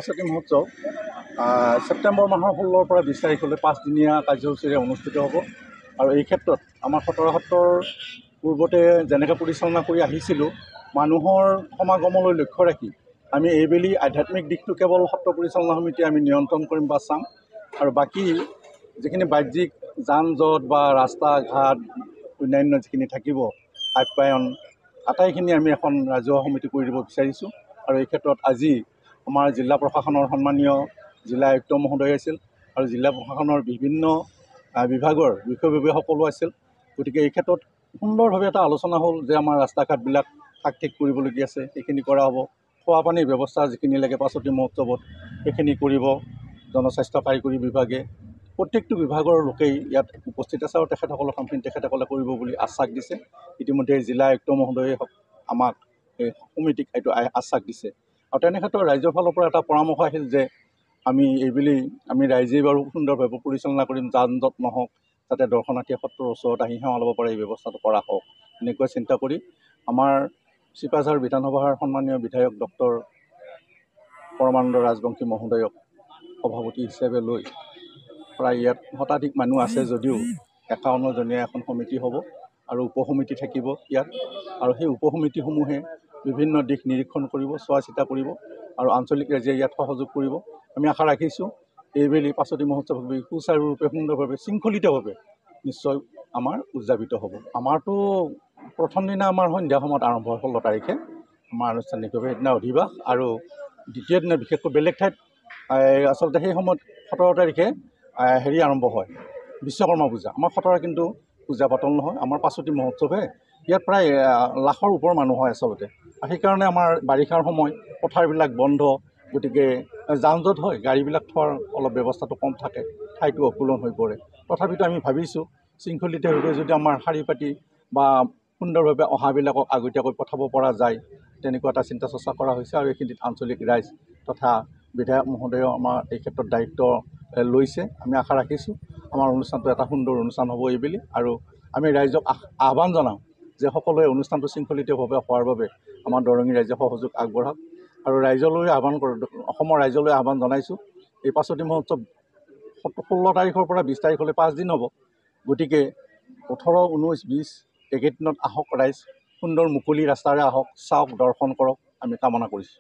পাছতি মহোৎসৱ ছেপ্টেম্বৰ মাহৰ 16ৰ পৰা 20 তাৰিখলৈ 5 দিনীয়া কাৰ্যসূচীৰে অনুষ্ঠিত হ'ব। আৰু এই ক্ষেত্ৰত আমাৰ খটৰা সত্ৰৰ পূৰ্বতে যেনেকৈ পৰিচালনা কৰি আহিছিলোঁ, মানুহৰ সমাগমলৈ লক্ষ্য ৰাখি আমি এইবেলি আধ্যাত্মিক দিশটো কেৱল সত্ৰ পৰিচালনা সমিতিয়ে আমি নিয়ন্ত্ৰণ কৰিম বা চাম, আৰু বাকী যিখিনি বাহ্যিক যান জঁট বা ৰাস্তা ঘাট অন্যান্য যিখিনি থাকিব আপ্যায়ন, আটাইখিনি আমি এখন ৰাজহুৱা সমিতি কৰি দিব বিচাৰিছোঁ। আৰু এই ক্ষেত্ৰত আজি আমাৰ জিলা প্ৰশাসনৰ সন্মানীয় জিলা আয়ুক্ত মহোদয় আছিল আৰু জিলা প্ৰশাসনৰ বিভিন্ন বিভাগৰ বিষয়ববীয়া সকলো আছিল। গতিকে এই ক্ষেত্ৰত সুন্দৰভাৱে এটা আলোচনা হ'ল যে আমাৰ ৰাস্তা ঘাটবিলাক থাক ঠিক কৰিবলগীয়া আছে, সেইখিনি কৰা হ'ব। খোৱা পানীৰ ব্যৱস্থা যিখিনি লাগে পাছতি মহোৎসৱত সেইখিনি কৰিব জনস্বাস্থ্য কাৰিকৰী বিভাগে। প্ৰত্যেকটো বিভাগৰ লোকেই ইয়াত উপস্থিত আছে আৰু তেখেতসকলৰ কামখিনি তেখেতসকলে কৰিব বুলি আশ্বাস দিছে। ইতিমধ্যে জিলা আয়ুক্ত মহোদয়ে আমাক এই সমিতিক এইটো আশ্বাস দিছে। আৰু তেনেক্ষেত্ৰত ৰাইজৰ ফালৰ পৰা এটা পৰামৰ্শ আহিল যে এইবেলি আমি ৰাইজেই বাৰু সুন্দৰভাৱে পৰিচালনা কৰিম, যান জঁট নহওক, যাতে দৰ্শনাৰ্থীয়ে সত্ৰৰ ওচৰত আহি সেৱা ল'ব পাৰে এই ব্যৱস্থাটো কৰা হওক। এনেকৈ চিন্তা কৰি আমাৰ চিপাঝাৰ বিধানসভাৰ সন্মানীয় বিধায়ক ডক্টৰ পৰমানন্দ ৰাজবংশী মহোদয়ক সভাপতি হিচাপে লৈ প্ৰায় ইয়াত শতাধিক মানুহ আছে যদিও 51জনীয়া এখন সমিতি হ'ব আৰু উপসমিতি থাকিব ইয়াত। আৰু সেই উপসমিতিসমূহে বিভিন্ন দিশ নিৰীক্ষণ কৰিব, চোৱা চিতা কৰিব আৰু আঞ্চলিক ৰাইজে ইয়াত সহযোগ কৰিব। আমি আশা ৰাখিছোঁ এইবেলি পাছতি মহোৎসৱ সুচাৰুৰূপে সুন্দৰভাৱে শৃংখলিতভাৱে নিশ্চয় আমাৰ উদযাপিত হ'ব। আমাৰতো প্ৰথম দিনা আমাৰ সন্ধিয়া সময়ত আৰম্ভ হয় 16 তাৰিখে আমাৰ আনুষ্ঠানিকভাৱে সেইদিনা অধিবাস, আৰু দ্বিতীয় দিনা বিশেষকৈ বেলেগ ঠাইত আচলতে সেই সময়ত 17 তাৰিখে আৰম্ভ হয় বিশ্বকৰ্মা পূজা। আমাৰ খটৰা কিন্তু পূজা পাতল নহয়, আমাৰ পাছতি মহোৎসৱহে। ইয়াত প্ৰায় লাখৰ ওপৰ মানুহ হয় আচলতে। সেইকাৰণে আমাৰ বাৰিষাৰ সময়, পথাৰবিলাক বন্ধ, গতিকে যান জঁট হয়, গাড়ীবিলাক থোৱাৰ অলপ ব্যৱস্থাটো কম থাকে, ঠাইটো অকুলন হৈ পৰে। তথাপিতো আমি ভাবিছোঁ শৃংখলিতভাৱে যদি আমাৰ শাৰী পাতি বা সুন্দৰভাৱে অহাবিলাকক আগতীয়াকৈ পঠাব পৰা যায়, তেনেকুৱা এটা চিন্তা চৰ্চা কৰা হৈছে। আৰু এইখিনিত আঞ্চলিক ৰাইজ তথা বিধায়ক মহোদয়েও আমাৰ এই ক্ষেত্ৰত দায়িত্ব লৈছে। আমি আশা ৰাখিছোঁ আমাৰ অনুষ্ঠানটো এটা সুন্দৰ অনুষ্ঠান হ'ব এইবেলি। আৰু আমি ৰাইজক আহ্বান জনাওঁ যে সকলোৱে অনুষ্ঠানটো শৃংখলিতভাৱে হোৱাৰ বাবে আমাৰ দৰঙী ৰাইজে সহযোগ আগবঢ়াওক। আৰু ৰাইজলৈ আহ্বান কৰোঁ, অসমৰ ৰাইজলৈ আহ্বান জনাইছোঁ, এই পাছতি মহোৎসৱ 16 তাৰিখৰ পৰা 20 তাৰিখলৈ 5 দিন হ'ব। গতিকে 18, 19, 20 এইকেইদিনত আহক ৰাইজ, সুন্দৰ মুকলি ৰাস্তাৰে আহক, চাওক, দৰ্শন কৰক, আমি কামনা কৰিছোঁ।